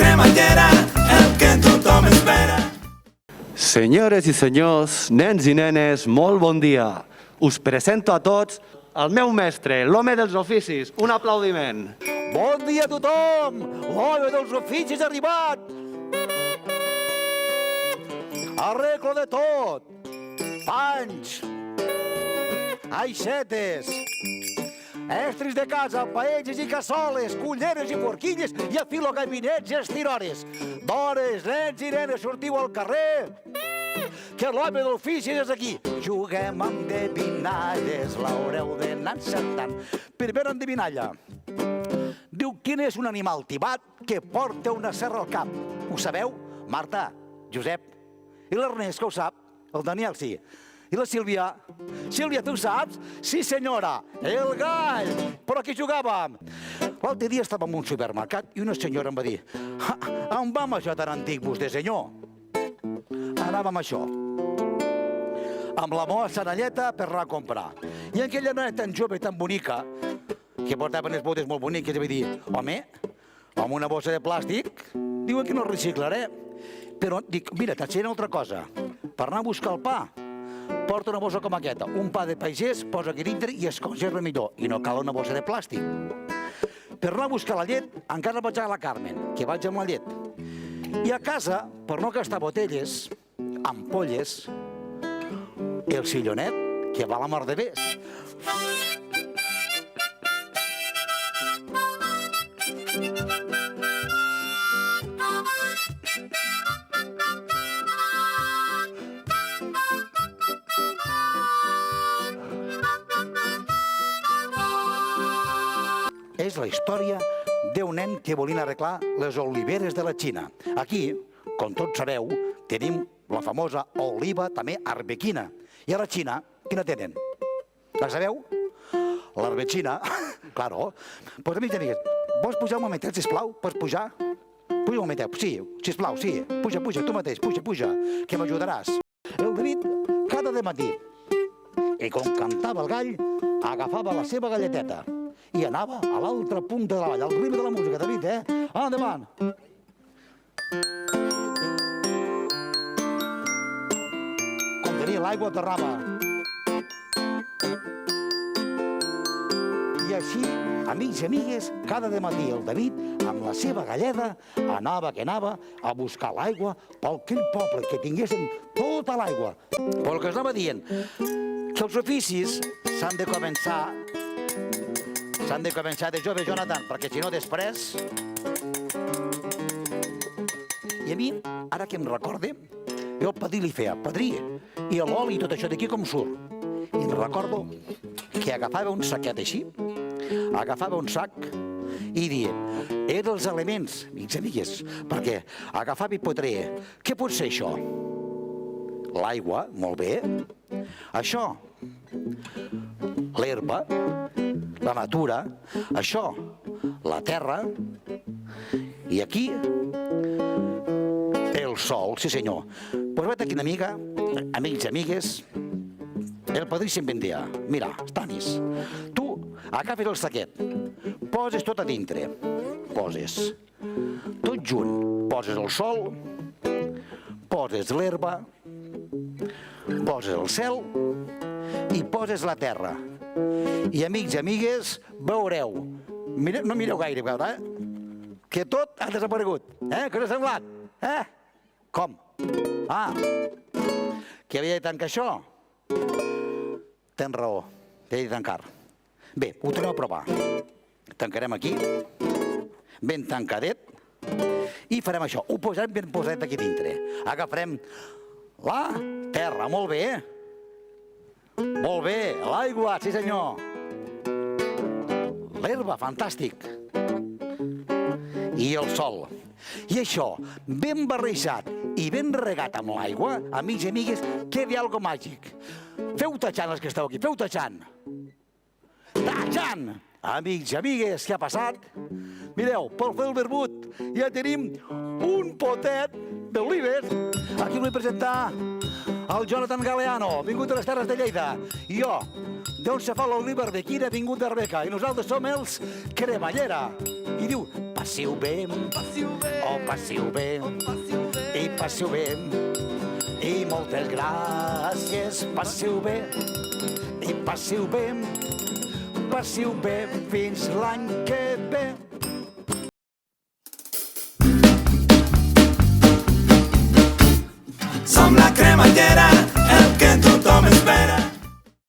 cremallera, el que tothom espera. Senyores i senyors, nens i nenes, molt bon dia. Us presento a tots el meu mestre, l'home dels oficis. Un aplaudiment. Bon dia a tothom! L'home dels oficis ha arribat! Arreglo de tot! Panys! Aixetes! Estris de casa, paelles i cassoles, culleres i forquilles i afilo gabinets i estirores. Dones, nens i nenes, sortiu al carrer, que l'home d'oficis és aquí. Juguem amb endevinalles, l'haureu d'anar encertant. Primera endevinalla. Diu, quin és un animal tibat que porta una serra al cap? Ho sabeu? Marta, Josep. I l'Ernest, que ho sap? El Daniel, sí. I la Sílvia? Sílvia, tu saps? Sí, senyora, el gall. Però aquí jugàvem. L'altre dia estàvem en un supermercat i una senyora em va dir: on vam això tan antic, vostè, senyor? Anàvem a això. Amb la moa senalleta per anar a comprar. I aquella noia tan jove, tan bonica, que portava unes botes molt boniques, i va dir: home, amb una bossa de plàstic, diuen que no reciclaré. Però dic, mira, t'ensenyaré una altra cosa. Per anar a buscar el pa, porta una bossa com aquesta, un pa de pagès, posa aquí dintre i es conserva millor. I no cal una bossa de plàstic. Per anar a buscar la llet, encara vaig a la Carmen, que vaig amb la llet. I a casa, per no gastar botelles, ampolles, el sillonet, que va a la mar de bes. És la història d'un nen que volia arreglar les oliveres de la Xina. Aquí, com tots sabeu, tenim la famosa oliva també arbequina. I a la Xina, quina tenen? La sabeu? L'arbexina, claro. Doncs, amics i amigues, vols pujar un momentet, sisplau? Pots pujar? Puja un momentet, sí, sisplau, sí. Puja, tu mateix, puja, que m'ajudaràs. El David, cada dematí, i com cantava el gall, agafava la seva galleteta i anava a l'altra punta de la vall, al ritme de la música, David, Endavant! Quan tenia l'aigua, tornava. I així, amics i amigues, cada dematí el David, amb la seva galleda, anava a buscar l'aigua per aquell poble, que tinguessin tota l'aigua. Però el que es anava dient, que els oficis s'han de començar de jove, Jonathan, perquè si no després... I a mi, ara que em recorde, jo el padrí li feia, padrí, i l'oli i tot això d'aquí com surt? I em recordo que agafava un saquet així, agafava un sac i dia, eren els elements, amics i amigues, perquè agafava i potreia, què pot ser això? L'aigua, molt bé. Això, l'herba, la natura, això, la terra, i aquí, el sol, sí senyor. Doncs vet aquí una amiga, amics i amigues, el padrí sempre em deia, mira, Estanis, tu agafes el saquet, poses tot a dintre, poses tot junt, poses el sol, poses l'herba, poses el cel i poses la terra. I amics i amigues, veureu, no mireu gaire, que tot ha desaparegut. Què us ha semblat? Com? Que havia de tancar això? Tens raó, havia de tancar. Bé, ho tornem a provar. Tancarem aquí, ben tancadet, i farem això. Ho posarem ben posadet aquí dintre. Agafarem la terra, molt bé, Molt bé, l'aigua, sí senyor. L'herba, fantàstic. I el sol. I això, ben barrejat i ben regat amb l'aigua, amics i amigues, queda algo màgic. Feu tachant els que esteu aquí, feu tachant. Tachant! Amics i amigues, què ha passat? Mireu, pel fer el verbut ja tenim un potet d'olives. Aquí vull presentar el Jonathan Galeano, vingut de les Terres de Lleida. I jo, d'on se fa l'oliva arbequina, vingut d'Arbeca. I nosaltres som els Cremallera. I diu, passiu bé, oh, passiu bé, i passiu bé, i moltes gràcies, passiu bé, i passiu bé fins l'any que ve. Som la cremallera